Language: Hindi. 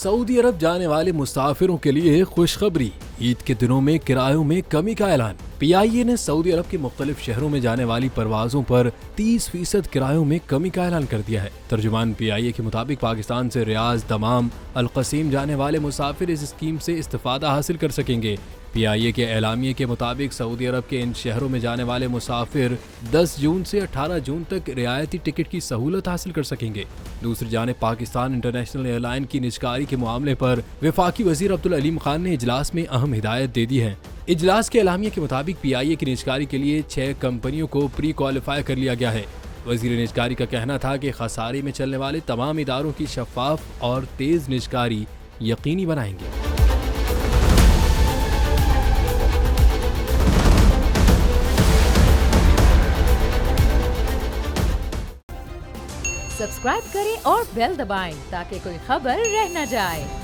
सऊदी अरब जाने वाले मुसाफिरों के लिए खुशखबरी। ईद के दिनों में किरायों में कमी का ऐलान। PIA ने सऊदी अरब के मुख्तलिफ शहरों में जाने वाली परवाजों पर 30% किरायों में कमी का ऐलान कर दिया है। तर्जुमान PIA के मुताबिक पाकिस्तान से रियाज, दमाम, अल-क़सीम जाने वाले मुसाफिर इस स्कीम से इस्तिफादा हासिल कर सकेंगे। PIA के एलामिये के मुताबिक सऊदी अरब के इन शहरों में जाने वाले मुसाफिर 10 जून से 18 जून तक रियायती टिकट की सहूलत हासिल कर सकेंगे। दूसरी जानिब पाकिस्तान इंटरनेशनल एयरलाइन की निजकारी के मामले पर वफाकी वजीर अब्दुल अलीम खान ने इजलास में अहम हिदायत दे दी है। इजलास के एलामिये के मुताबिक PIA की निजकारी के लिए 6 कंपनियों को प्री क्वालिफाई कर लिया गया है। वजीर निजकारी का कहना था कि खसारे में चलने वाले तमाम इदारों की शफाफ और तेज निजकारी यकीनी बनाएंगे। सब्सक्राइब करें और बेल दबाएं ताकि कोई खबर रह न जाए।